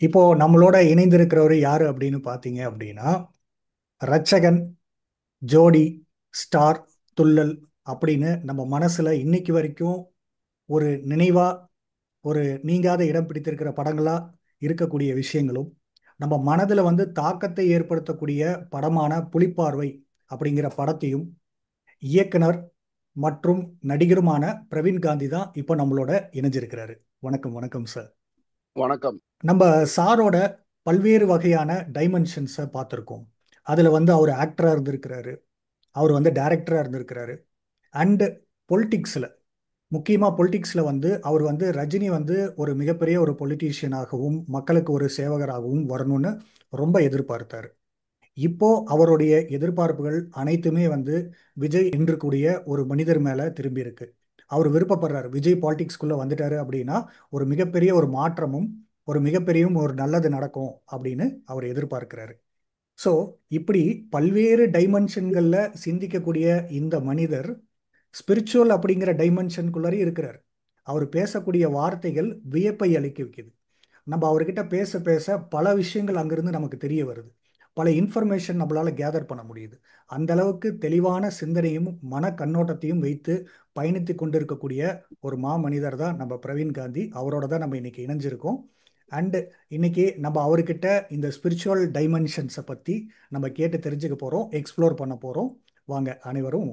இப்போ நம்மளோட இணைந்திருக்கிறவர் யாரு அப்படின்னு பார்த்தீங்க அப்படின்னா, ரட்சகன், ஜோடி, ஸ்டார், துள்ளல் அப்படின்னு நம்ம மனசுல இன்னைக்கு வரைக்கும் ஒரு நினைவா, ஒரு நீங்காத இடம் பிடித்திருக்கிற படங்களா இருக்கக்கூடிய விஷயங்களும், நம்ம மனதுல வந்து தாக்கத்தை ஏற்படுத்தக்கூடிய படமான புலிப்பார்வை அப்படிங்கிற படத்தையும் இயக்குனர் மற்றும் நடிகருமான பிரவீன் காந்தி தான் இப்போ நம்மளோட இணைஞ்சிருக்கிறாரு. வணக்கம், வணக்கம் சார். வணக்கம். நம்ம சாரோட பல்வேறு வகையான டைமென்ஷன்ஸை பார்த்துருக்கோம். அதில் வந்து அவர் ஆக்டராக இருந்திருக்கிறாரு, அவர் வந்து டைரக்டராக இருந்திருக்கிறாரு. அண்டு பொலிட்டிக்ஸில், முக்கியமாக பொலிட்டிக்ஸில் வந்து அவர் வந்து ரஜினி வந்து ஒரு மிகப்பெரிய ஒரு பொலிட்டீஷியனாகவும் மக்களுக்கு ஒரு சேவகராகவும் வரணும்னு ரொம்ப எதிர்பார்த்தார். இப்போ அவருடைய எதிர்பார்ப்புகள் அனைத்துமே வந்து விஜய் என்று கூடிய ஒரு மனிதர் மேலே திரும்பி இருக்கு. அவர் விருப்பப்படுறாரு, விஜய் பாலிடிக்ஸ்குள்ளே வந்துட்டாரு அப்படின்னா ஒரு மிகப்பெரிய ஒரு மாற்றமும் ஒரு மிகப்பெரிய ஒரு நல்லது நடக்கும் அப்படின்னு அவர் எதிர்பார்க்கிறாரு. ஸோ இப்படி பல்வேறு டைமென்ஷன்களில் சிந்திக்கக்கூடிய இந்த மனிதர் ஸ்பிரிச்சுவல் அப்படிங்கிற டைமென்ஷனுக்குள்ளே இருக்கிறார். அவர் பேசக்கூடிய வார்த்தைகள் வியப்பை அளிக்க வைக்குது. நம்ம அவர்கிட்ட பேச பேச பல விஷயங்கள் அங்கிருந்து நமக்கு தெரிய வருது. பல இன்ஃபர்மேஷன் நம்மளால கேதர் பண்ண முடியுது. அந்த அளவுக்கு தெளிவான சிந்தனையும் மன கண்ணோட்டத்தையும் வைத்து பயணித்து கொண்டிருக்கக்கூடிய ஒரு மனிதர் தான் நம்ம பிரவீன் காந்தி. அவரோட தான் நம்ம இன்னைக்கு இணைஞ்சிருக்கோம். அண்டு இன்னைக்கு நம்ம அவர்கிட்ட இந்த ஸ்பிரிச்சுவல் டைமென்ஷன்ஸை பற்றி நம்ம கேட்டு தெரிஞ்சுக்க போகிறோம், எக்ஸ்ப்ளோர் பண்ண போகிறோம். வாங்க அனைவரும்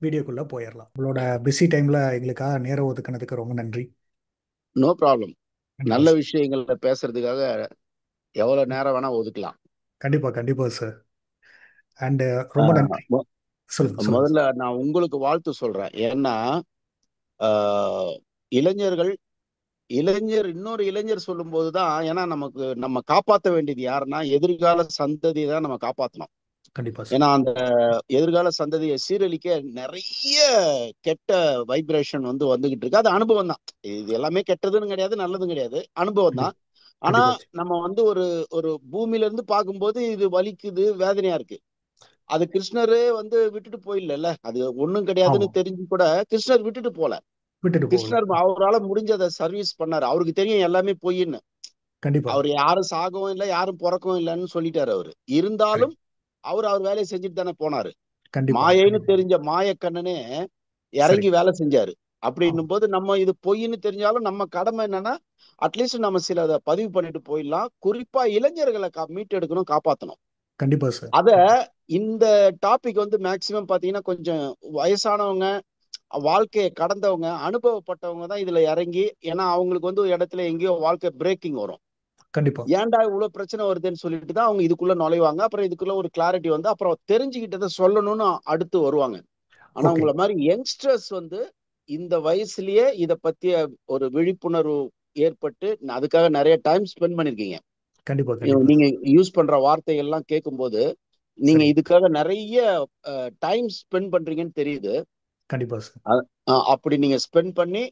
வீடியோக்குள்ளே போயிடலாம். உங்களோட பிஸி டைமில் எங்களுக்காக நேரம் ஒதுக்கினதுக்கு ரொம்ப நன்றி. No problem. கண்டிப்பாக நல்ல சார். விஷயங்கள்ல பேசுறதுக்காக எவ்வளவு நேரம் வேணா ஒதுக்கலாம். கண்டிப்பாக கண்டிப்பாக சார். அண்டு ரொம்ப ஆஹ் நன்றி. மொ- சொல்லுங்க சொல்லுங்க முதல்ல சார். நான் உங்களுக்கு வாழ்த்து சொல்றேன். ஏன்னா ஆஹ் இளைஞர்கள் இளைஞர் இன்னொரு இளைஞர் சொல்லும் போதுதான், ஏன்னா நமக்கு நம்ம காப்பாற்ற வேண்டியது யாருன்னா எதிர்கால சந்ததியை தான் நம்ம காப்பாற்றணும். கண்டிப்பா சார். ஏன்னா அந்த எதிர்கால சந்ததியை சீரழிக்க நிறைய கெட்ட வைப்ரேஷன் வந்துகிட்டு இருக்கு. அது அனுபவம் தான். இது எல்லாமே கெட்டதுன்னு கிடையாது, நல்லதும் கிடையாது, அனுபவம் கண்டிப்பா தான். ஆனா கண்டிப்பா சார். நம்ம ஒரு ஒரு பூமியில இருந்து பார்க்கும்போது இது வலிக்குது, வேதனையா இருக்கு. அது கிருஷ்ணரே விட்டுட்டு போயிடல. அது ஒண்ணும் கிடையாதுன்னு ஆமா. தெரிஞ்சு கூட கிருஷ்ணர் விட்டுட்டு போல. விட்டுட்டு போகல. கிருஷ்ணர் அவரால முடிஞ்சதை சர்வீஸ் பண்ணாரு. அவருக்கு தெரியும் எல்லாமே பொய்ன்னு. கண்டிப்பா. அவர் யாரும் சாகவும் இல்லை, யாரும் பிறக்கவும் இல்லைன்னு சொல்லிட்டாரு அவரு. இருந்தாலும் கரெக்ட். அவர் வேலையை செஞ்சுட்டு தானே போனாரு. கண்டிப்பா மாயைன்னு கண்டிப்பா. தெரிஞ்ச மாயக்கண்ணனே சரி. இறங்கி வேலை செஞ்சாரு. ஆமா. அப்படின்னும் போது நம்ம இது பொய்ன்னு தெரிஞ்சாலும் நம்ம கடமை என்னன்னா, அட்லீஸ்ட் நம்ம சில அதை பதிவு பண்ணிட்டு போயிடலாம். குறிப்பா இளைஞர்களை மீட்டெடுக்கணும், காப்பாற்றணும். கண்டிப்பா சார். அத கண்டிப்பா. இந்த டாபிக் மேக்சிமம் பாத்தீங்கன்னா கொஞ்சம் வயசானவங்க, வாழ்க்கையை கடந்தவங்க, அனுபவப்பட்டவங்க தான் இதுல இறங்கி, ஏன்னா அவங்களுக்கு ஒரு இடத்துல எங்கேயோ வாழ்க்கை பிரேக்கிங் வரும். கண்டிப்பா. ஏன்டா இவ்வளவு பிரச்சனை வருதுன்னு சொல்லிட்டு தான் அவங்க இதுக்குள்ள நுழைவாங்க. அப்புறம் இதுக்குள்ள ஒரு கிளாரிட்டி அப்புறம் தெரிஞ்சுக்கிட்டதை சொல்லணும்னு அடுத்து வருவாங்க. ஆனா ஓகே. உங்களை மாதிரி யங்ஸ்டர்ஸ் இந்த வயசுலயே இத பத்திய ஒரு விழிப்புணர்வு ஏற்பட்டு அதுக்காக நிறைய டைம் ஸ்பெண்ட் பண்ணிருக்கீங்க. கண்டிப்பா கண்டிப்பா நீங்க சார். யூஸ் பண்ற வார்த்தைகள் எல்லாம் கேட்கும்போது நீங்க சரி. இதுக்காக நிறைய டைம் ஸ்பெண்ட் பண்றீங்கன்னு தெரியுது. கண்டிப்பா சார். அப்படி நீங்க ஸ்பெண்ட் பண்ணி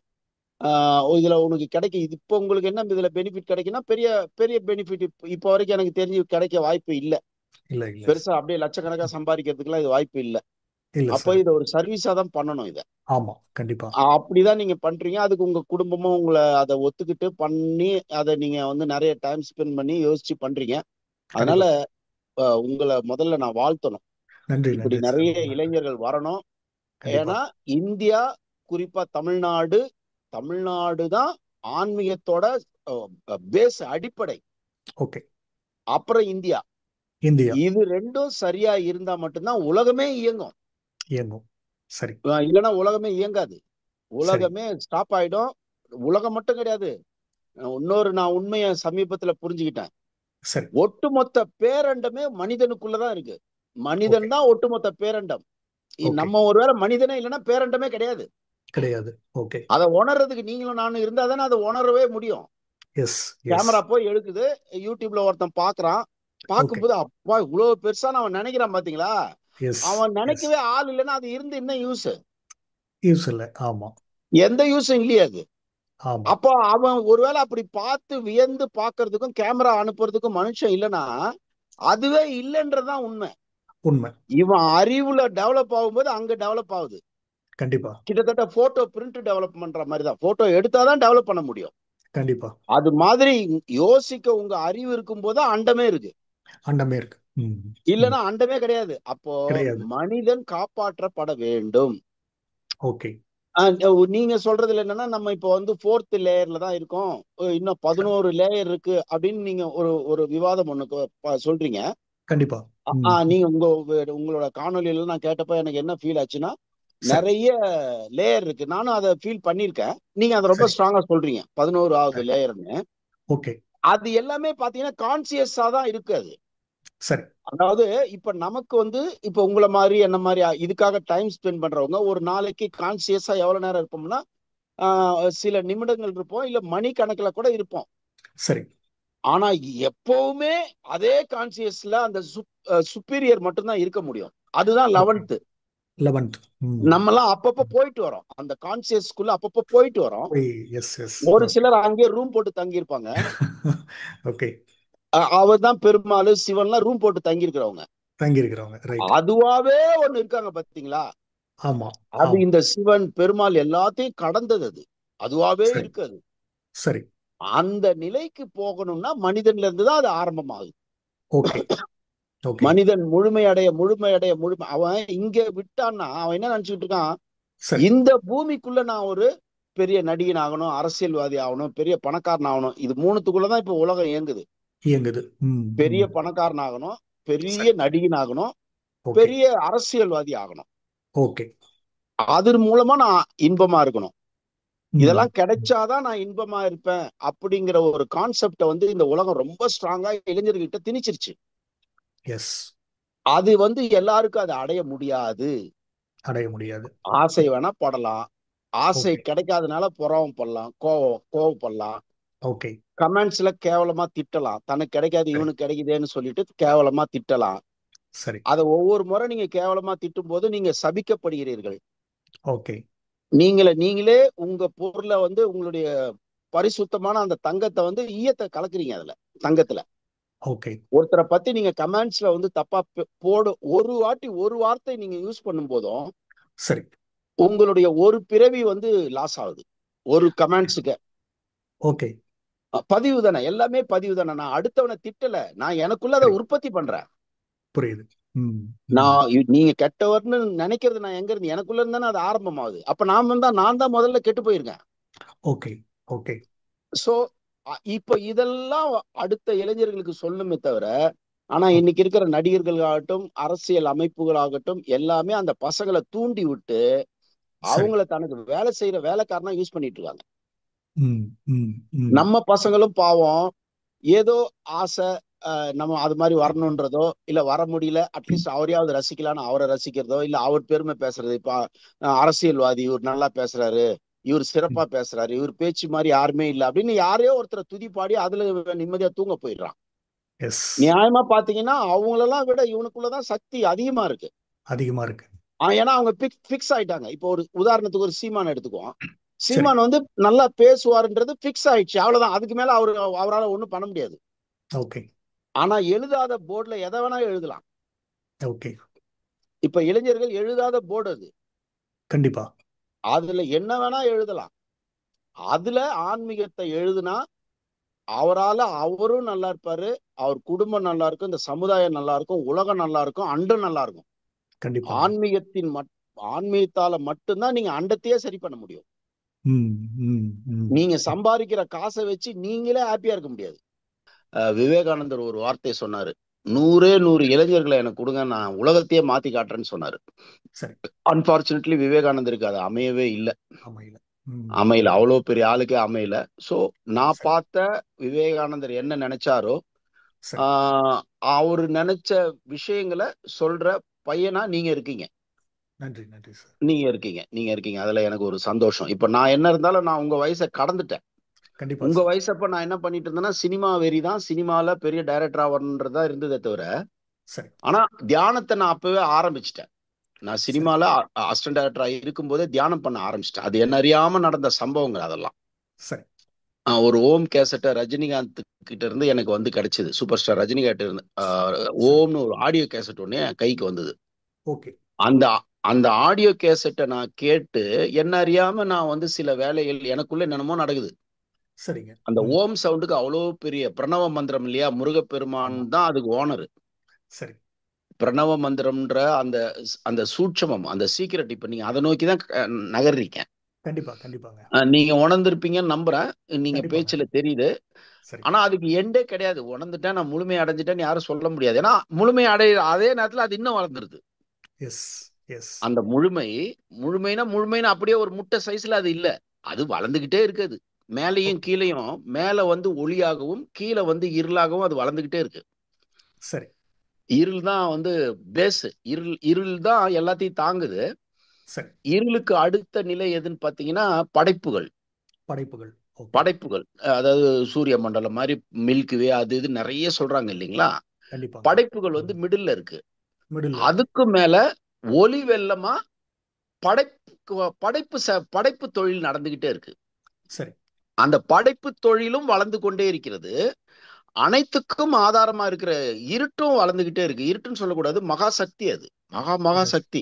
இதுல உனக்கு கிடைக்கும். இது இப்போ உங்களுக்கு என்ன இதுல பெனிஃபிட் கிடைக்குன்னா, பெரிய பெரிய பெனிஃபிட் இப்போ வரைக்கும் எனக்கு தெரிஞ்சு கிடைக்க வாய்ப்பு இல்லை. இல்ல இல்ல பெருசா சார். அப்படியே லட்சக்கணக்கா சம்பாதிக்கிறதுக்குலாம் இது வாய்ப்பு இல்லை. இல்ல அப்போ சார். இதை ஒரு சர்வீஸா தான் பண்ணணும் இதை. ஆமா. கண்டிப்பா. அப்படிதான் நீங்க பண்றீங்க. அதுக்கு உங்க குடும்பமும் உங்களை அதை ஒத்துக்கிட்டு பண்ணி, அதை நீங்க நிறைய டைம் ஸ்பெண்ட் பண்ணி யோசிச்சு பண்றீங்க. அதனால கண்டிப்பா. உங்களை முதல்ல நான் வாழ்த்தணும். நன்றி இப்படி நன்றி சார். நிறைய ரொம்ப நன்றி. இளைஞர்கள் வரணும். கண்டிப்பா. ஏன்னா இந்தியா, குறிப்பா தமிழ்நாடு, தமிழ்நாடு தான் ஆன்மீகத்தோட பேஸ், அடிப்படை. ஓகே. அப்புறம் இந்தியா. இந்தியா. இது ரெண்டும் சரியா இருந்தா மட்டும்தான் உலகமே இயங்கும். இயங்கும். சரி. இல்லைன்னா உலகமே இயங்காது. சரி. உலகமே ஸ்டாப் ஆயிடும். உலகம் மட்டும் கிடையாது. நான் உண்மையை சமீபத்துல புரிஞ்சுக்கிட்டேன். சரி. ஒட்டுமொத்த பேரண்டமே மனிதனுக்குள்ளதான் இருக்கு. ஓகே. மனிதன் தான் ஒட்டுமொத்த பேரண்டம். ஓகே. நம்ம ஒருவேளை மனிதனே இல்லைன்னா பேரண்டமே கிடையாது. கிடையாது. ஓகே. அதை உணர்றதுக்கு நீங்களும் நானும் இருந்தா தானே அதை உணரவே முடியும். எஸ். எஸ். கேமரா போய் எடுக்குது, யூடியூப்ல ஒருத்தன் பாக்குறான். ஓகே. பார்க்கும்போது அப்பா இவ்வளவு பெருசா அவன் நினைக்கிறான் பாத்தீங்களா. எஸ். அவன் எஸ். நினைக்கவே ஆள் இல்லைன்னா அது இருந்து என்ன யூஸ்? யூஸ் இல்லை. ஆமா. எந்த யூஸும் இல்லையே அது. ஆமா. அப்போ அவன் ஒருவேளை அப்படி பார்த்து வியந்து பாக்குறதுக்கும் கேமரா அனுப்புறதுக்கும் மனுஷன் இல்லைன்னா அதுவே இல்லைன்றதுதான் உண்மை. உண்மை. இவன் அறிவுல டெவலப் ஆகும்போது அங்க டெவலப் ஆகுது. கண்டிப்பா. கிட்டத்தட்ட போட்டோ பிரிண்ட் டெவலப் பண்ற மாதிரி தான். போட்டோ எடுத்தாதான் டெவலப் பண்ண முடியும். கண்டிப்பா. அது மாதிரி யோசிக்க உங்க அறிவு இருக்கும்போது அண்டமே இருக்கு. அண்டமே இருக்கு. ம். ம். இல்லைன்னா அண்டமே கிடையாது. அப்போ கிடையாது. மனிதன் காப்பாற்றப்பட வேண்டும். ஓகே. நீங்க சொல்றதுல என்னன்னா நம்ம இப்போ வந்து ஃபோர்த் லேயர்ல தான் இருக்கோம். இன்னும் சரி. 11 லேயர் இருக்கு அப்படின்னு நீங்க ஒரு ஒரு விவாதம் ஒண்ணு சொல்றீங்க. கண்டிப்பா. ம். நீங்க உங்களோட காணொலியில நான் கேட்டப்ப எனக்கு என்ன ஃபீல் ஆச்சுன்னா, சரி. நிறைய லேயர் இருக்கு. நானும் அதை ஃபீல் பண்ணியிருக்கேன். நீங்க அதை ரொம்ப சரி. ஸ்ட்ராங்கா சொல்றீங்க, 11வது சரி. லேயர்னு. ஓகே. அது எல்லாமே பாத்தீங்கன்னா கான்சியஸா தான் இருக்கு அது. சரி. அதாவது இப்ப நமக்கு வந்து இப்ப உங்களை மாதிரி என்ன மாதிரி இதுக்காக டைம் ஸ்பெண்ட் பண்றவங்க ஒரு நாளைக்கு கான்சியஸா எவ்வளவு நேரம் இருப்போம்னா, சில நிமிடங்கள் இருப்போம், இல்ல மணிக்கணக்கில் கூட இருப்போம். சரி. ஆனா எப்பவுமே அதே கான்சியஸ்ல அந்த சுப்பீரியர் மட்டும்தான் இருக்க முடியும். அதுதான் ஓகே. 11th. 11th. ம். நம்ம எல்லாம் அப்பப்ப போயிட்டு வரோம், அந்த கான்சியஸ்குள்ள அப்பப்ப போயிட்டு வரோம். போய். Yes, yes. ஒரு ஓகே. சிலர் அங்கேயே ரூம் போட்டு தங்கி இருப்பாங்க. ஓகே. அவர் தான் பெருமாள் சிவன்லாம் ரூம் போட்டு தங்கி இருக்கிறவங்க. தங்கி இருக்கிறவங்க. ரைட். அதுவாவே ஒண்ணு இருக்காங்க பாத்தீங்களா? ஆமா. அது ஆமா. இந்த சிவன் பெருமாள் எல்லாத்தையும் கடந்தது. அது அதுவாவே சரி. இருக்கு அது. சரி. அந்த நிலைக்கு போகணும்னா மனிதன்ல இருந்து தான் அது ஆரம்பமாகுது. ஓகே. ஓகே. மனிதன் முழுமை அவன் இங்க விட்டான்னா அவன் என்ன நினைச்சுட்டு இருக்கான், சரி. இந்த பூமிக்குள்ள நான் ஒரு பெரிய நடிகன் ஆகணும், அரசியல்வாதி ஆகணும், பெரிய பணக்காரன் ஆகணும். இது மூணுத்துக்குள்ளதான் இப்ப உலகம் இயங்குது. இயங்குது. ம். பெரிய ம். பணக்காரன் ஆகணும், பெரிய சரி. நடிகன் ஆகணும், ஓகே. பெரிய அரசியல்வாதி ஆகணும். ஓகே. அது மூலமா நான் இன்பமா இருக்கணும். ம். இதெல்லாம் கிடைச்சாதான் நான் இன்பமா இருப்பேன் அப்படிங்கிற ஒரு கான்செப்ட வந்து இந்த உலகம் ரொம்ப ஸ்ட்ராங்கா இளைஞர்கிட்ட திணிச்சிருச்சு. எஸ். அது வந்து எல்லாருக்கும் அதை அடைய முடியாது. அடைய முடியாது. ஆசை வேணா படலாம், ஆசை ஓகே. கிடைக்காதனால பொறாமப்படலாம், கோவப்படலாம், ஓகே. கமெண்ட்ஸ்ல கேவலமா திட்டலாம், தனக்கு கிடைக்காது சரி. இவனுக்கு கிடைக்குதேன்னு சொல்லிட்டு கேவலமா திட்டலாம். சரி. அதை ஒவ்வொரு முறை நீங்க கேவலமா திட்டும் போது நீங்க சபிக்கப்படுகிறீர்கள். ஓகே. நீங்களே உங்க பொருளை வந்து உங்களுடைய பரிசுத்தமான அந்த தங்கத்தை வந்து ஈயத்தை கலக்குறீங்க அதுல, தங்கத்துல. ஓகே. ஒருத்தரை பத்தி நீங்க கமெண்ட்ஸ்ல வந்து தப்பா போடு ஒரு வாட்டி ஒரு வார்த்தை நீங்க யூஸ் பண்ணும் போதும் சரி. உங்களுடைய ஒரு பிறவி வந்து லாஸ் ஆகுது. ஒரு கமெண்ட்ஸுக்கு ஓகே. பதிவு தானே, எல்லாமே பதிவு தானே. நான் அடுத்தவனை திட்டல, நான் எனக்குள்ள அதை சரி. உற்பத்தி பண்றேன். புரியுது. ம். ம். நான் நீங்க கெட்டவர்னு நினைக்கிறது நான் எங்க இருந்து எனக்குள்ள இருந்தானே அது ஆரம்பமாகுது. அப்ப நான் தான் முதல்ல கெட்டு போயிருக்கேன். ஓகே. ஓகே. சோ இப்ப இதெல்லாம் அடுத்த இளைஞர்களுக்கு சொல்லுமே தவிர, ஆனா ஓகே. இன்னைக்கு இருக்கிற நடிகர்களாகட்டும், அரசியல் அமைப்புகளாகட்டும், எல்லாமே அந்த பசங்களை தூண்டி விட்டு சரி. அவங்கள தனக்கு வேலை செய்யற வேலைக்காரனா யூஸ் பண்ணிட்டு இருக்காங்க. ம். ம். ம். நம்ம பசங்களும் பாவம் ஏதோ ஆசை, நம்ம அது மாதிரி வரணுன்றதோ, இல்ல வர முடியல அட்லீஸ்ட் அவரையாவது ரசிக்கலாம்னு அவரை ரசிக்கிறதோ, இல்ல அவர் பெருமை பேசுறது. இப்ப அரசியல்வாதி இவர் நல்லா பேசுறாரு, இவர் ம். சிறப்பா பேசுறாரு, இவர் பேச்சு மாதிரி யாருமே இல்லை அப்படின்னு யாரையோ ஒருத்தரை துதிப்பாடி அதுல நிம்மதியா தூங்க போயிடுறான். எஸ். நியாயமா பாத்தீங்கன்னா அவங்களெல்லாம் விட இவனுக்குள்ளதான் சக்தி அதிகமா இருக்கு. அதிகமா இருக்கு. ஏன்னா அவங்க பிக்ஸ் ஆயிட்டாங்க. இப்போ ஒரு உதாரணத்துக்கு ஒரு சீமான் எடுத்துக்குவோம். சரி. சீமான் வந்து நல்லா பேசுவாருன்றது பிக்ஸ் ஆயிடுச்சு, அவ்வளவுதான். அதுக்கு மேல அவரால் ஒண்ணும் பண்ண முடியாது. ஓகே. ஆனா எழுதாத போர்டுல எதை வேணா எழுதலாம். ஓகே. இப்ப இளைஞர்கள் எழுதாத போர்டு அது. கண்டிப்பா. அதுல என்ன வேணா எழுதலாம். அதுல ஆன்மீகத்தை எழுதுனா அவரால அவரும் நல்லா இருப்பாரு, அவர் குடும்பம் நல்லா இருக்கும், இந்த சமுதாயம் நல்லா இருக்கும், உலகம் நல்லா இருக்கும், அண்டம் நல்லா இருக்கும். கண்டிப்பாங்க. ஆன்மீகத்தின் ஆன்மீகத்தால மட்டும்தான் நீங்க அண்டத்தையே சரி பண்ண முடியும். ம். ம். ம். நீங்க சம்பாதிக்கிற காசை வச்சு நீங்களே ஹாப்பியா இருக்க முடியாது. விவேகானந்தர் ஒரு வார்த்தை சொன்னாரு, 100 இளைஞர்களை எனக்கு கொடுங்க, நான் உலகத்தையே மாத்தி காட்டுறேன்னு சொன்னாரு. சரி. அன்பார்ச்சுனேட்லி விவேகானந்தருக்கு அது அமையவே இல்லை. அமையல. ம். அமையல, அவ்வளவு பெரிய ஆளுக்கே அமையல. சோ நான் சரி. பார்த்த விவேகானந்தர் என்ன நினைச்சாரோ, சரி. ஆஹ் அவரு நினைச்ச விஷயங்களை சொல்ற பையனா நீங்க இருக்கீங்க. நன்றி. நன்றி சார். நீங்க இருக்கீங்க அதுல எனக்கு ஒரு சந்தோஷம். இப்ப நான் என்ன இருந்தாலும் நான் உங்க வயசை கடந்துட்டேன். கண்டிப்பா உங்க சார். வயசப்ப நான் என்ன பண்ணிட்டு இருந்தேன்னா சினிமா வெறி தான், சினிமால பெரிய டைரக்டர் ஆகணுன்றதா இருந்ததே தவிர, சரி. ஆனா தியானத்தை நான் அப்பவே ஆரம்பிச்சிட்டேன். நான் சரி. சினிமால அசிஸ்டன்ட் டைரக்டரா இருக்கும்போதே தியானம் பண்ண ஆரம்பிச்சிட்டேன். அது என்ன அறியாம நடந்த சம்பவங்கள் அதெல்லாம். சரி. ஒரு ஓம் கேசட்டை ரஜினிகாந்த் கிட்ட இருந்து எனக்கு வந்து கிடைச்சது. சூப்பர் ஸ்டார் ரஜினிகாந்த் இருந்து சரி. ஓம்னு ஒரு ஆடியோ கேசட் ஒண்ணு என் கைக்கு வந்தது. ஓகே. அந்த அந்த ஆடியோ கேசட்டை நான் கேட்டு என்ன அறியாம நான் வந்து சில வேலைகள் எனக்குள்ள என்னென்னமோ நடக்குது. சரிங்க. அந்த ம். ஓம் சவுண்டுக்கு அவ்வளோ பெரிய பிரணவ மந்திரம் இல்லையா, முருகப்பெருமான் ஆமா. தான் அதுக்கு ஓனர். சரி. பிரணவ மந்திரம்ன்ற அந்த அந்த சூட்சமம், அந்த சீக்கிரட் இப்ப நீங்க அதை நோக்கி தான் நகர்றீங்க. கண்டிப்பா, கண்டிப்பாங்க. நீங்க உணர்ந்திருப்பீங்கன்னு நம்புறேன். நீங்க கண்டிப்பாங்க. பேச்சுல தெரியுது. சரி. ஆனா அதுக்கு எண்டே கிடையாது. உணர்ந்துட்டேன், நான் முழுமை அடைஞ்சிட்டேன்னு யாரும் சொல்ல முடியாது. ஏன்னா முழுமை அடைய அதே நேரத்துல அது இன்னும் வளர்ந்துருது. S, S. அந்த முழுமைனா அப்படியே ஒரு முட்டை சைஸ்ல அது இல்ல. அது வளர்ந்துகிட்டே இருக்குது. மேலையும் ஓகே. கீழையும், மேல வந்து ஒளியாகவும் கீழே வந்து இருளாகவும் அது வளர்ந்துகிட்டே இருக்கு. சரி, இருள் தான் வந்து பேஸ். இருள் இருள் தான் எல்லாத்தையும் தாங்குது. சரி. இருளுக்கு அடுத்த நிலை எதுன்னு பாத்தீங்கன்னா படைப்புகள். படைப்புகள். ஓகே. படைப்புகள் அதாவது சூரிய மண்டலம் மாதிரி, மில்க்வே அது இது நிறைய சொல்றாங்க இல்லைங்களா. கண்டிப்பாங்க. படைப்புகள் வந்து ம். மிடில்ல இருக்கு. மிடில்ல இருக்கு. அதுக்கு மேல ஒளி வெள்ளமா படைப்பு தொழில் நடந்துகிட்டே இருக்கு. சரி. அந்த படைப்பு தொழிலும் வளர்ந்து கொண்டே இருக்கிறது. அனைத்துக்கும் ஆதாரமா இருக்கிற இருட்டும் வளர்ந்துகிட்டே இருக்கு. இருட்டுன்னு சொல்லக்கூடாது, மகா சக்தி அது. மகா மகா மகாசக்தி. சக்தி.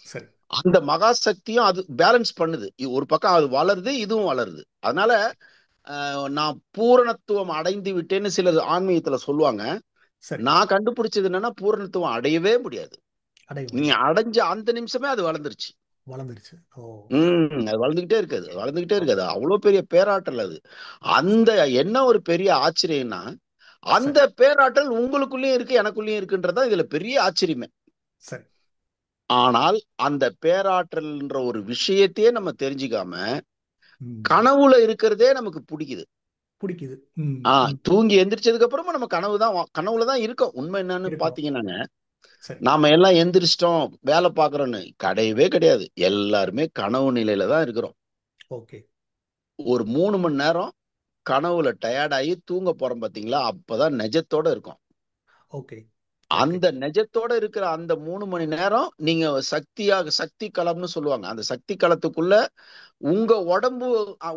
சரி. அந்த மகா சக்தியும் அது பேலன்ஸ் பண்ணுது. ஒரு பக்கம் அது வளருது, இதுவும் வளருது. அதனால நான் பூரணத்துவம் அடைந்து விட்டேன்னு சிலர் ஆன்மீகத்துல சொல்லுவாங்க. சரி. நான் கண்டுபிடிச்சது என்னன்னா பூரணத்துவம் அடையவே முடியாது. அடைய நீ முடியாது. அடைஞ்ச அந்த நிமிஷமே அது வளர்ந்துருச்சு. வளர்ந்துருச்சு. ஓ! அது வளர்ந்துகிட்டே இருக்காது, வளர்ந்துகிட்டே ஓகே. இருக்காது. அவ்வளவு பெரிய பேராற்றல் அது. அந்த சரி, என்ன ஒரு பெரிய ஆச்சரியம்னா, அந்த சரி, பேராற்றல் உங்களுக்குள்ளேயும் இருக்கு, எனக்குள்ளேயும் இருக்குன்றதா இதுல பெரிய ஆச்சரியமே. சரி. ஆனால் அந்த பேராற்றல்ன்ற ஒரு விஷயத்தையே நம்ம தெரிஞ்சுக்காம ம். கனவுல இருக்கிறதே நமக்கு பிடிக்குது. புடிக்குது. ம், ம். தூங்கி எந்திரிச்சதுக்கு அப்புறமா நம்ம கனவுல தான் இருக்கோம். உண்மை என்னன்னு இருக்கும். பாத்தீங்கன்னா, சரி. நாம எல்லாம் எந்திரிச்சிட்டோம் வேலை பாக்குறோம்னு கிடையவே கிடையாது. எல்லாருமே கனவு நிலையில தான் இருக்கிறோம். ஓகே, ஒரு 3 மணி நேரம் கனவுல டயர்ட் ஆகி தூங்க போறோம் பாத்தீங்களா, அப்பதான் நிஜத்தோட இருக்கும். Okay, okay. அந்த நிஜத்தோட இருக்கிற அந்த 3 மணி நேரம் நீங்க சக்தி களம்னு சொல்லுவாங்க. அந்த சக்தி களத்துக்குள்ள உங்க உடம்பு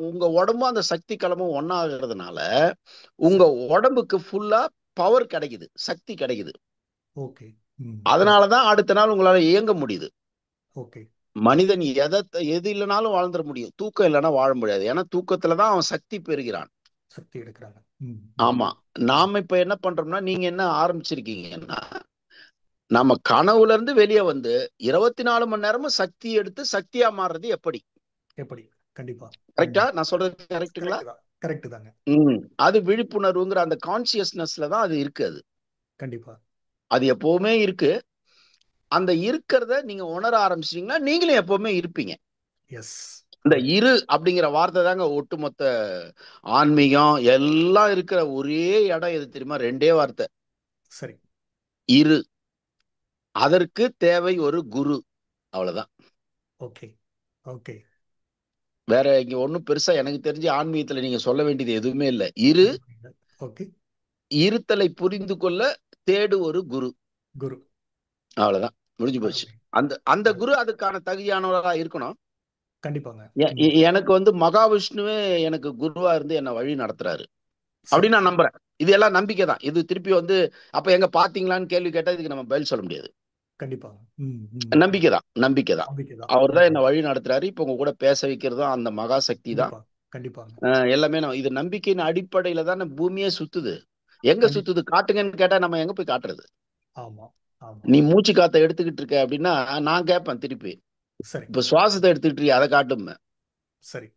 உங்க உடம்பும் அந்த சக்தி களமும் ஒன்னாகிறதுனால உங்க சரி. உடம்புக்கு ஃபுல்லா பவர் கிடைக்குது, சக்தி கிடைக்குது. ஓகே. ம், ம். அதனாலதான் அடுத்த நாள் உங்களால இயங்க முடியுது. ஓகே. மனிதன் எது இல்லைனாலும் வாழ்ந்துட முடியும், தூக்கம் இல்லைன்னா வாழ முடியாது. ஏன்னா தூக்கத்துலதான் அவன் சக்தி பெறுகிறான். சக்தி எடுக்குறாங்க. ம், ம். ஆமா. ம். நாம இப்ப என்ன பண்றோம்னா, நீங்க என்ன ஆரம்பிச்சிருக்கீங்கன்னா, நம்ம கனவுல இருந்து வெளியே வந்து 24 மணி நேரமும் சக்தி எடுத்து சக்தியா மாறுறது எப்படி? எப்படி? கண்டிப்பா. ம். கரெக்டா நான் சொல்றது? கரெக்ட்டுங்களா? கரெக்ட் தான். கரெக்ட் தாங்க. அது விழிப்புணர்வுங்கிற அந்த கான்சியஸ்னஸ்ல தான் அது இருக்கு. கண்டிப்பா. அது எப்பவுமே இருக்கு. அந்த இருக்கிறத நீங்க உணர ஆரம்பிச்சிட்டீங்கன்னா நீங்களும் எப்பவுமே இருப்பீங்க. எஸ். இந்த கரெக்ட். இரு அப்படிங்கிற வார்த்தை தாங்க ஒட்டுமொத்த ஆன்மீகம் எல்லாம் இருக்கிற ஒரே இடம் எது தெரியுமா? ரெண்டே வார்த்தை. சரி. இரு. அதற்கு தேவை ஒரு குரு. அவ்வளவுதான். Okay, okay. வேற இங்க ஒண்ணும் பெருசா எனக்கு தெரிஞ்சு ஆன்மீகத்துல நீங்க சொல்ல வேண்டியது எதுவுமே இல்ல. இரு. எதுவும் இல்ல. ஓகே. இருத்தலை புரிந்து கொள்ள தேடு ஒரு குரு. குரு. அவ்வளவுதான். முடிஞ்சு போச்சு. அருமை. அந்த அந்த அருமை. குரு அதுக்கான தகுதியானவரா இருக்கணும். கண்டிப்பாங்க. ம். எனக்கு வந்து மகாவிஷ்ணுவே எனக்கு குருவா இருந்து என்ன வழி நடத்துறாரு சரி. அப்படின்னு நான் நம்புறேன். இது எல்லாம் நம்பிக்கை தான். இது திருப்பி வந்து அப்ப எங்க பாத்தீங்களான்னு கேள்வி கேட்டா இதுக்கு நம்ம பதில் சொல்ல முடியாது. கண்டிப்பாங்க. ம், ம். நம்பிக்கை தான், நம்பிக்கை தான். நம்பிக்கை தான். அவர் தான் ம். என்ன வழி நடத்துறாரு. இப்ப உங்க கூட பேச வைக்கிறதும் அந்த மகா சக்தி தான். கண்டிப்பா. கண்டிப்பாங்க. எல்லாமே இது நம்பிக்கையின் அடிப்படையில தான் பூமியே சுத்துது. எங்க கண்டிப்பா. சுத்துது காட்டுங்கன்னு கேட்டா நம்ம எங்க போய் காட்டுறது? ஆமா, ஆமா. நீ மூச்சு காத்த எடுத்துக்கிட்டு இருக்க அப்படின்னா நான் கேட்பேன் திருப்பி, சரி, இப்ப சுவாசத்தை எடுத்துக்கிட்டு இருக்கியா, அதை காட்டுமே. சரி.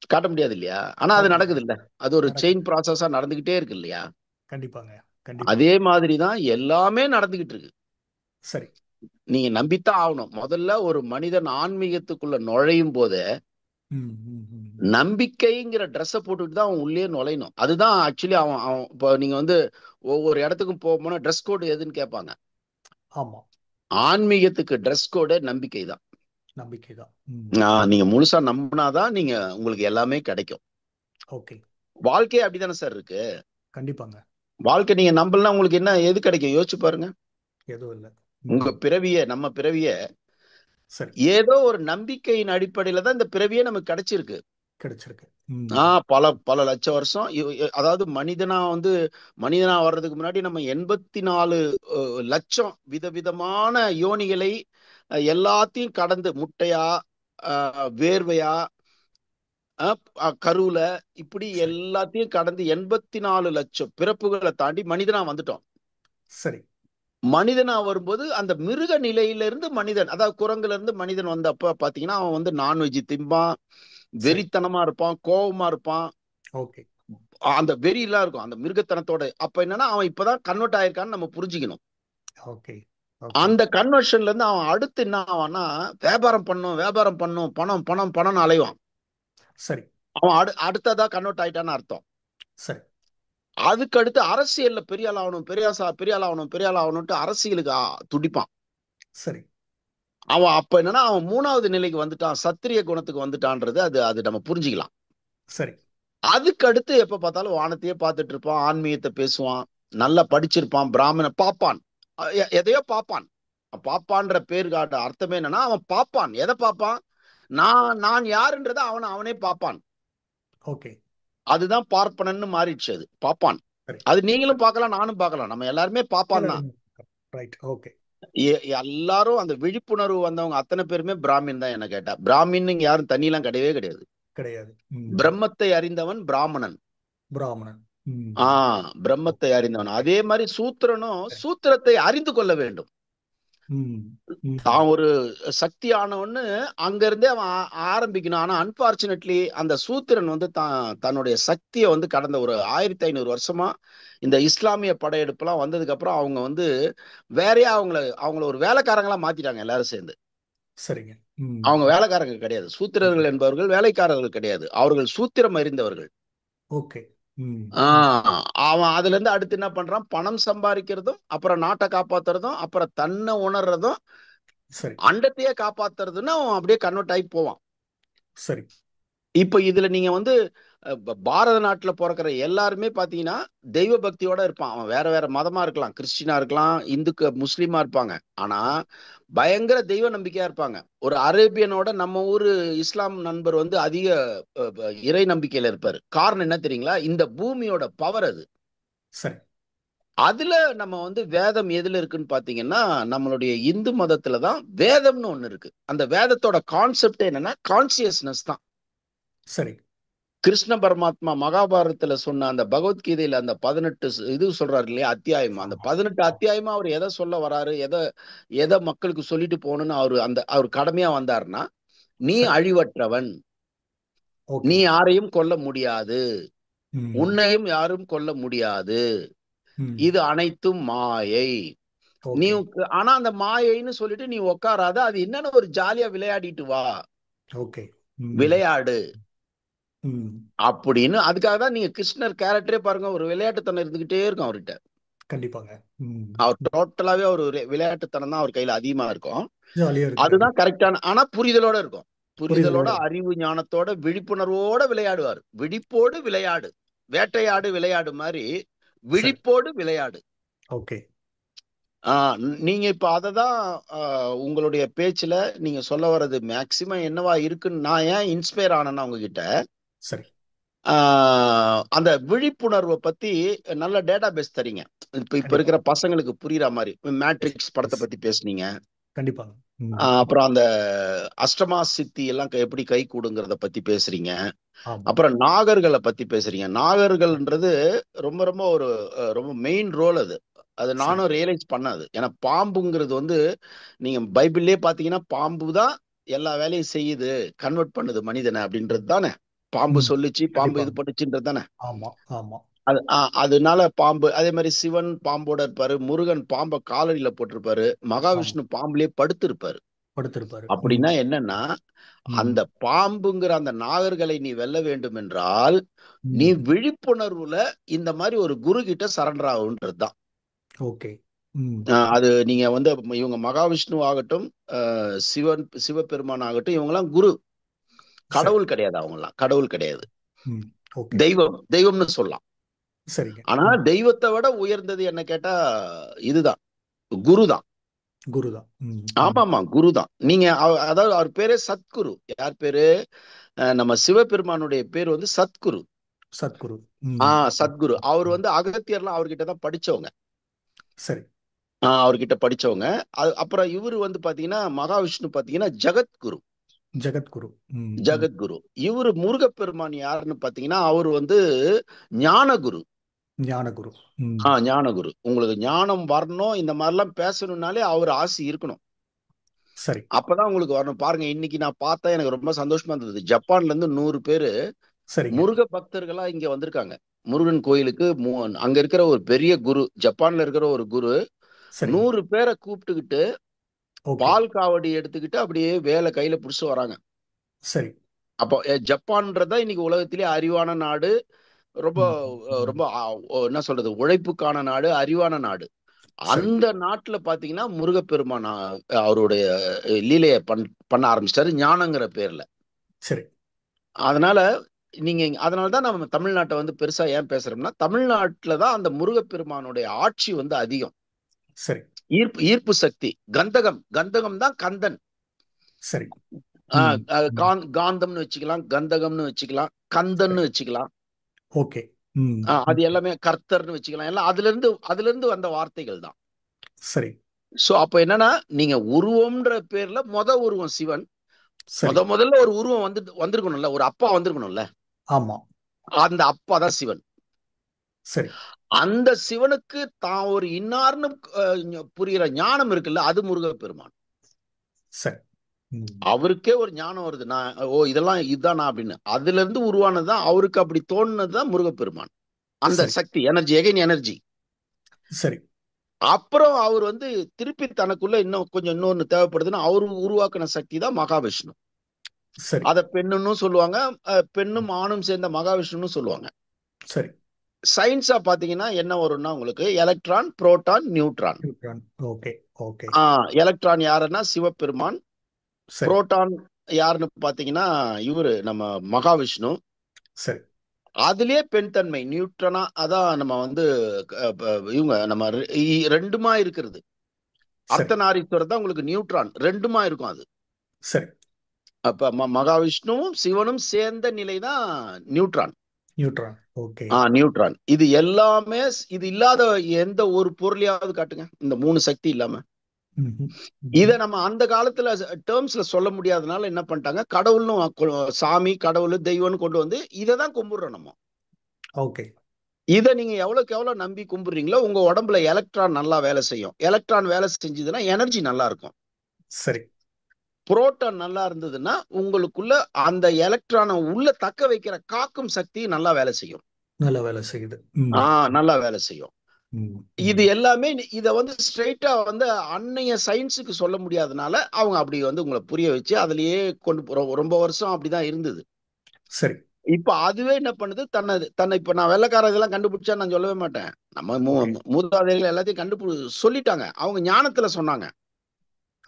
காட்ட முடியாது இல்லையா? ஆனா அது காட்ட நடக்குது முடியாது. இல்ல. அது ஒரு நடக்குது. செயின் ப்ராசஸா நடந்துகிட்டே இருக்கு இல்லையா? கண்டிப்பாங்க. கண்டிப்பா. அதே மாதிரிதான் எல்லாமே நடந்துகிட்டு இருக்கு. சரி. நீங்க நம்பித்தான் ஆகணும். முதல்ல ஒரு மனிதன் ஆன்மீகத்துக்குள்ள நுழையும் போது ம், ம், ம், ம். நம்பிக்கைங்கிற ட்ரெஸ்ஸை போட்டுட்டு தான் அவன் உள்ளே நுழையணும். அதுதான் ஆக்சுவலி அவன் அவன் இப்போ நீங்க வந்து ஒவ்வொரு இடத்துக்கும் போகும்போது ட்ரெஸ் கோடு எதுன்னு கேட்பாங்க. ஆமா. ஆன்மீகத்துக்கு ட்ரெஸ் கோடு நம்பிக்கை தான். நம்பிக்கை தான். ம். நீங்க முழுசா நம்பினாதான் நீங்க உங்களுக்கு எல்லாமே கிடைக்கும். ஓகே. வாழ்க்கையே அப்படித்தானே சார் இருக்கு. கண்டிப்பாங்க. வாழ்க்கை நீங்க நம்பலன்னா உங்களுக்கு என்ன எது கிடைக்கும் யோசிச்சு பாருங்க. எதுவும் இல்ல. உங்க ம். நம்ம பிறவிய சரி. ஏதோ ஒரு நம்பிக்கையின் அடிப்படையில தான் இந்த பிறவியே நமக்கு கிடைச்சிருக்கு. கிடைச்சிருக்கு. ம். பல பல லட்சம் வருஷம் அதாவது மனிதனா வர்றதுக்கு முன்னாடி நம்ம 84 லட்சம் விதவிதமான யோனிகளை எல்லாத்தையும் கடந்து முட்டையா, வேர்வையா, கருவுல இப்படி சரி எல்லாத்தையும் கடந்து 84 லட்சம் பிறப்புகளை தாண்டி மனிதனா வந்துட்டோம். சரி மனிதனா வரும்போது அந்த மிருக நிலையிலிருந்து மனிதன், அதாவது குரங்குல இருந்து மனிதன் வந்தப்ப பாத்தீங்கன்னா அவன் வந்து நான்வெஜ் திம்பான், சரி. வெறித்தனமா இருப்பான், கோபமா இருப்பான், ஓகே அந்த வெறி எல்லாம் இருக்கும் அந்த மிருகத்தனத்தோட. அப்ப என்னன்னா அவன் இப்பதான் கன்வெர்ட் ஆயிருக்கான்னு நம்ம புரிஞ்சுக்கணும். Okay okay. அந்த கன்வர்ஷன்ல இருந்து அவன் அடுத்து என்ன ஆவான்னா, வியாபாரம் பண்ணும் வியாபாரம் பண்ணும், பணம் பணம் பணம்னு அலைவான். சரி அவன் அடுத்ததா கன்வெர்ட் ஆயிட்டான்னு அர்த்தம். சரி அதுக்கு அடுத்து அரசியல்ல பெரிய ஆள் ஆகணும், பெரிய ஆள் ஆகணும், பெரிய ஆள் ஆகணும்ட்டு அரசியலுக்கு துடிப்பான். சரி அவன் அப்ப என்னன்னா அவன் 3வது நிலைக்கு வந்துட்டான், சத்திரிய குணத்துக்கு வந்துட்டான்றது அது அது நம்ம புரிஞ்சுக்கலாம். சரி அதுக்கு அடுத்து எப்ப பார்த்தாலும் வானத்தையே பார்த்துட்டு இருப்பான், ஆன்மீகத்தை பேசுவான், நல்லா படிச்சிருப்பான், பிராமண பாப்பான், எதையோ பாப்பான். பாப்பான்ற பேருக்கான அர்த்தமே என்னன்னா அவன் பாப்பான். எதை பாப்பான்? நான் நான் யாருன்றதை அவனே பாப்பான். ஓகே. அதுதான் பார்ப்பனன்னு மாறிடுச்சு. அது பாப்பான். சரி. அது நீங்களும் பார்க்கலாம், நானும் பார்க்கலாம், நம்ம எல்லாருமே பாப்பான் தான். எல்லாரும். ரைட். ஓகே. எல்லாரும் அந்த விழிப்புணர்வு வந்தவங்க அத்தனை பேருமே பிராமின் தான். என்ன கேட்டா பிராமின் யாரும் தண்ணியெல்லாம் கிடையவே கிடையாது. கிடையாது. பிரம்மத்தை அறிந்தவன் பிராமணன். பிராமணன். பிரம்மத்தை அறிந்தவன். ஓகே. அதே மாதிரி சூத்திரனும் சரி. சூத்திரத்தை அறிந்து கொள்ள வேண்டும். ம் ம் தான் ஒரு சக்தி ஆனவன்னு அங்க இருந்தே அவன் ஆரம்பிக்கணும். ஆனா அன்பார்ச்சுனேட்லி அந்த சூத்திரன் வந்து தன்னுடைய சக்தியை வந்து கடந்த ஒரு 1500 வருஷமா இந்த இஸ்லாமிய படையெடுப்புலாம் வந்ததுக்கு அப்புறம் அவங்க வந்து வேறையா அவங்கள ஒரு வேலைக்காரங்களா மாத்திட்டாங்க எல்லாரும் சேர்ந்து. சரிங்க. அவங்க வேலைக்காரங்க கிடையாது. சூத்திரர்கள் என்பவர்கள் வேலைக்காரர்கள் கிடையாது, அவர்கள் சூத்திரம் அறிந்தவர்கள். ஓகே. ம் ம். அவன் அதுல இருந்து அடுத்து என்ன பண்றான்? பணம் சம்பாதிக்கிறதும், அப்புறம் நாட்டை காப்பாத்துறதும், அப்புறம் தன்னை உணர்றதும், சரி அண்டத்தையே காப்பாத்துறதுன்னு அவன் அப்படியே கன்வெர்ட் ஆகி போவான். சரி இப்ப இதுல நீங்க வந்து பாரத நாட்டுல பிறக்கிற எல்லாருமே பாத்தீங்கன்னா தெய்வ பக்தியோட இருப்பான். அவன் வேற வேற மதமா இருக்கலாம், கிறிஸ்டினா இருக்கலாம், இந்துக்கு முஸ்லீமா இருப்பாங்க. ஆனா பயங்கர தெய்வ நம்பிக்கையா இருப்பாங்க. ஒரு அரேபியனோட நம்ம ஊரு இஸ்லாம் நண்பர் வந்து அதிக இறை நம்பிக்கையில இருப்பாரு. காரணம் என்ன தெரியுங்களா? இந்த பூமியோட பவர் அது. சரி அதுல நம்ம வந்து வேதம் எதுல இருக்குன்னு பாத்தீங்கன்னா நம்மளுடைய இந்து மதத்துல தான் வேதம்னு ஒண்ணு இருக்கு. அந்த வேதத்தோட கான்செப்ட் என்னன்னா கான்சியஸ்னஸ் தான். சரி. கிருஷ்ண பரமாத்மா மகாபாரதத்துல சொன்ன அந்த பகவத்கீதையில அந்த 18 இது சொல்றாரு இல்லையா அத்தியாயம், அந்த ஆமா 18 ஆமா. அத்தியாயமா அவர் எதை சொல்ல வராரு, எதை எதை மக்களுக்கு சொல்லிட்டு போகணும்னு அவர் கடமையா வந்தாருன்னா, நீ சரி. அழிவற்றவன், ஓகே. நீ யாரையும் கொல்ல முடியாது, ம் உன்னையும் யாரும் கொல்ல முடியாது, ம். இது அனைத்தும் மாயை. நீ ஓகே. ஆனா அந்த மாயைன்னு சொல்லிட்டு நீ உட்காராத, அது என்னன்னு ஒரு ஜாலியா விளையாடிட்டு வா, ஓகே. ம் விளையாடு ம். அப்படின்னு. அதுக்காக தான் நீங்க கிருஷ்ணர் கேரக்டரே பாருங்க, ஒரு விளையாட்டுத்தனம் இருந்துகிட்டே இருக்கும் அவர்கிட்ட. கண்டிப்பாங்க. ம். அவர் டோட்டலாவே ஒரு விளையாட்டுத்தனம் தான் அவர் கையில அதிகமா இருக்கும். ஜாலியா இருக்கிறாரு. அதுதான் கரெக்டான, ஆனா புரிதலோட இருக்கும். புரிதலோட, புரிதலோட. அறிவு ஞானத்தோட, விழிப்புணர்வோட விளையாடுவார். விழிப்போடு விளையாடு, வேட்டையாடு விளையாடு மாதிரி சரி. விழிப்போடு விளையாடு. ஓகே. நீங்க இப்ப அததான் உங்களுடைய பேச்சுல நீங்க சொல்ல வர்றது மேக்சிமம் என்னவா இருக்குன்னு நான் ஏன் இன்ஸ்பயர் ஆனேன்னா உங்ககிட்ட சரி. அந்த விழிப்புணர்வை பத்தி நல்ல டேட்டா பேஸ் தரீங்க. இப்ப கண்டிப்பா. இருக்கிற பசங்களுக்கு புரியுற மாதிரி எஸ் மேட்ரிக்ஸ் படத்தை எஸ். பத்தி பேசுனீங்க. கண்டிப்பாங்க. ம் அப்புறம் அந்த அஷ்டமா சித்தி எல்லாம் எப்படி கை கூடுங்கிறத பத்தி பேசுறீங்க. ஆமா. அப்புறம் நாகர்களை பத்தி பேசுறீங்க. நாகர்கள்ன்றது ரொம்ப ரொம்ப ஒரு ரொம்ப மெயின் ரோல் அது. அது சரி. நானும் ரியலைஸ் பண்ணாது. ஏன்னா பாம்புங்கிறது வந்து நீங்க பைபிள்லயே பாத்தீங்கன்னா பாம்பு தான் எல்லா வேலையும் செய்யுது, கன்வெர்ட் பண்ணுது மனிதனை அப்படின்றது தானே. பாம்பு ம். சொல்லிச்சு, பாம்பு இது கண்டிப்பாங்க. பண்ணுச்சுன்றது தானே. ஆமா ஆமா. அதனால பாம்பு அதே மாதிரி சிவன் பாம்போட இருப்பாரு, முருகன் பாம்பை காலடியில போட்டிருப்பாரு, ஆமா. மகாவிஷ்ணு பாம்புலயே படுத்து இருப்பாரு. படுத்திருப்பாரு. ம் அப்படின்னா என்னன்னா ம் அந்த பாம்புங்கிற அந்த நாகர்களை நீ வெல்ல வேண்டும் என்றால் நீ ம். விழிப்புணர்வுல இந்த மாதிரி ஒரு குரு கிட்ட சரண்டர் ஆகுன்றதுதான். ஓகே. ம் அது நீங்க வந்து இவங்க மகாவிஷ்ணு ஆகட்டும், சிவபெருமான் ஆகட்டும், இவங்கெல்லாம் குரு, சரி. கடவுள் கிடையாது. அவங்கெல்லாம் கடவுள் கிடையாது, ம் ஓகே. தெய்வம்னு சொல்லலாம். சரிங்க. ஆனா ம். தெய்வத்தை விட உயர்ந்தது என்ன கேட்டா இதுதான், குரு தான். குருதான். ம் ம். ஆமாமா, குரு தான். நீங்க அதாவது அவர் பேரே சத்குரு. யார் பேரு? நம்ம சிவபெருமானுடைய பேர் வந்து சத்குரு. சத்குரு. ம் சத்குரு. அவர் ம். வந்து அகத்தியர்லாம் அவர்கிட்ட தான் படிச்சவங்க. சரி. அவர்கிட்ட படிச்சவங்க. அப்புறம் இவரு வந்து பாத்தீங்கன்னா மகாவிஷ்ணு பாத்தீங்கன்னா ஜகத்குரு. ஜெகத்குரு. ம், ம். ஜெகத்குரு. இவரு முருகப்பெருமான் யாருன்னு பாத்தீங்கன்னா, அவர் வந்து ஞானகுரு. ஞானகுரு. ம். ஞானகுரு. உங்களுக்கு ஞானம் வரணும், இந்த மாதிரிலாம் பேசணும்னாலே அவர் ஆசி இருக்கணும். சரி. அப்பதான் உங்களுக்கு வரணும். பாருங்க, இன்னைக்கு நான் பார்த்தேன், எனக்கு ரொம்ப சந்தோஷமா இருந்தது. ஜப்பான்ல இருந்து 100 பேரு சரிங்க. முருக பக்தர்களா இங்க வந்திருக்காங்க. முருகன் கோயிலுக்கு அங்க இருக்கிற ஒரு பெரிய குரு, ஜப்பான்ல இருக்கிற ஒரு குரு சரிங்க. 100 பேரை கூப்பிட்டுக்கிட்டு ஓகே. பால் காவடி எடுத்துக்கிட்டு அப்படியே வேலை கையில புடிச்சு வராங்க. சரி. அப்போ ஜப்பான்றதா இன்னைக்கு உலகத்திலே அறிவான நாடு. ரொம்ப ம், ம். ரொம்ப என்ன சொல்றது, உழைப்புக்கான நாடு, அறிவான நாடு. சரி. அந்த நாட்டுல பாத்தீங்கன்னா முருகப்பெருமான் அவருடைய லீலைய பண்ண ஆரம்பிச்சிட்டாரு, ஞானங்கிற பேர்ல. சரி. அதனால அதனாலதான் நம்ம தமிழ்நாட்டை வந்து பெருசா ஏன் பேசுறோம்னா, தமிழ்நாட்டுல தான் அந்த முருகப்பெருமானுடைய ஆட்சி வந்து அதிகம். சரி. ஈர்ப்பு ஈர்ப்பு சக்தி. கந்தகம் கந்தகம் தான் கந்தன். சரி. ம், ம். காந்தம்னு வச்சுக்கலாம், கந்தகம்னு வச்சுக்கலாம், சரி. கந்தன்னு வச்சுக்கலாம். ஓகே. ம், அது ம். எல்லாமே கர்த்தர்னு வச்சுக்கலாம். எல்லாம் அதுல இருந்து வந்த வார்த்தைகள் தான். சரி. சோ அப்ப என்னன்னா, நீங்க உருவம்ன்ற பேர்ல உருவம் சிவன். சரி. முதல்ல ஒரு உருவம் வந்திருக்கணும்ல, ஒரு அப்பா வந்திருக்கணும்ல. ஆமா. அந்த அப்பா தான் சிவன். சரி. அந்த சிவனுக்கு தான் ஒரு இன்னார்னு புரிகிற ஞானம் இருக்குல்ல, அது முருகப்பெருமான். சரி. ம். அவருக்கே ஒரு ஞானம் வருது, நான் இதெல்லாம் இதுதானா அப்படின்னு. அதுல இருந்து உருவானதுதான், அவருக்கு அப்படி தோணுனதுதான் முருகப்பெருமான். அந்த சரி. சக்தி, எனர்ஜி, எகைன் எனர்ஜி. சரி. அப்புறம் அவர் வந்து திருப்பி தனக்குள்ள இன்னும் கொஞ்சம் இன்னொன்னு தேவைப்படுதுன்னா, அவரு உருவாக்கின சக்தி தான் மகாவிஷ்ணு. சரி. அத பெண்ணுன்னு சொல்லுவாங்க. பெண்ணும் ஆணும் சேர்ந்த மகாவிஷ்ணுன்னு சொல்லுவாங்க. சரி. சயின்ஸா பாத்தீங்கன்னா என்ன வரும்னா, உங்களுக்கு electron, proton, neutron. Neutron. Okay. Okay. Electron யாருன்னா சிவபெருமான். சரி. புரோட்டான் யாருன்னு பாத்தீங்கன்னா இவரு நம்ம மகாவிஷ்ணு. சரி. அதுலயே பெண் தன்மை நியூட்ரனா, அதான் நம்ம வந்து இவங்க நம்ம ரெண்டுமா இருக்கிறது. சரி. அர்த்தநாரீஸ்வரர் தான் உங்களுக்கு நியூட்ரான், ரெண்டுமா இருக்கும் அது. சரி. அப்ப மகாவிஷ்ணுவும் சிவனும் சேர்ந்த நிலைதான் நியூட்ரான். நியூட்ரான். ஓகே. நியூட்ரான். இது எல்லாமே இது இல்லாத எந்த ஒரு பொருளையாவது காட்டுங்க, இந்த 3 சக்தி இல்லாம. ம்ஹும். இத ம்ஹும். நம்ம அந்த காலத்துல டேர்ம்ஸ்ல சொல்ல முடியாதனால என்ன பண்ணிட்டாங்க, கடவுள்னு சாமி, கடவுள், தெய்வம்னு கொண்டு வந்து இததான் கும்பிடுறோம் நம்ம. ஓகே. இதை நீங்க எவ்வளவுக்கு எவ்வளவு நம்பி கும்பிடுறீங்களோ, உங்க உடம்புல எலக்ட்ரான் நல்லா வேலை செய்யும். எலக்ட்ரான் வேலை செஞ்சதுன்னா எனர்ஜி நல்லா இருக்கும். சரி. புரோட்டான் நல்லா இருந்ததுன்னா உங்களுக்குள்ள அந்த எலக்ட்ரானை உள்ள தக்க வைக்கிற காக்கும் சக்தி நல்லா வேலை செய்யும். நல்ல வேலை செய்யுது. ம். நல்லா வேலை செய்யும். ம். இது ம். எல்லாமே இத வந்து ஸ்ட்ரெயிட்டா வந்து அன்னைய சயின்ஸுக்கு சொல்ல முடியாதனால அவங்க அப்படி வந்து உங்களை புரிய வச்சு அதுலயே கொண்டு ரொம்ப வருஷம் அப்படிதான் இருந்தது. சரி. இப்ப அதுவே என்ன பண்ணுது, தன்னை இப்ப நான் வெள்ளைக்கார இதெல்லாம் கண்டுபிடிச்சா நான் சொல்லவே மாட்டேன். நம்ம ஓகே. மூதாதைகள் எல்லாத்தையும் சொல்லிட்டாங்க. அவங்க ஞானத்துல சொன்னாங்க.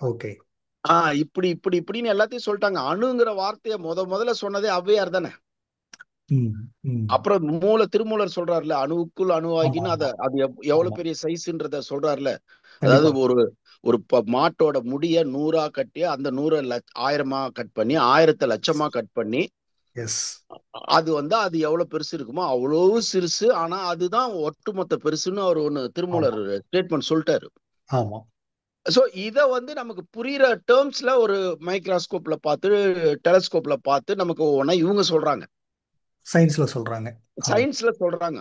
ஓகே. இப்படி இப்படி இப்படின்னு எல்லாத்தையும் சொல்லிட்டாங்க. அணுங்கிற வார்த்தையை முதல்ல சொன்னதே ஔவையார் தானே. ம். ம். அப்புறம் திருமூலர் சொல்றாருல, அணுவுக்குள் ஆமா. அணுவாகின்னு ஆமா. அது எவ்வளவு ஆமா. பெரிய சைஸ்ன்றத சொல்றாருல. அதாவது கண்டிப்பா. ஒரு ஒரு மாட்டோட முடிய 100ஆ கட்டி, அந்த 100 1000ஆ கட் பண்ணி, 1000 லட்சமா கட் பண்ணி, எஸ். அது வந்து அது எவ்வளவு பெருசு இருக்குமோ அவ்வளவு சிறுசு. ஆனா அதுதான் ஒட்டுமொத்த பெருசுன்னு அவர் ஒண்ணு ஆமா. திருமூலர் ஸ்டேட்மெண்ட் சொல்லிட்டாரு. ஆமா. சோ இத வந்து நமக்கு புரியுற டேர்ம்ஸ்ல ஒரு மைக்ரோஸ்கோப்ல பார்த்து, டெலஸ்கோப்ல பார்த்து நமக்கு ஒவ்வொன்னா இவங்க சொல்றாங்க, சயின்ஸ்ல சொல்றாங்க. ஆமா. சயின்ஸ்ல சொல்றாங்க.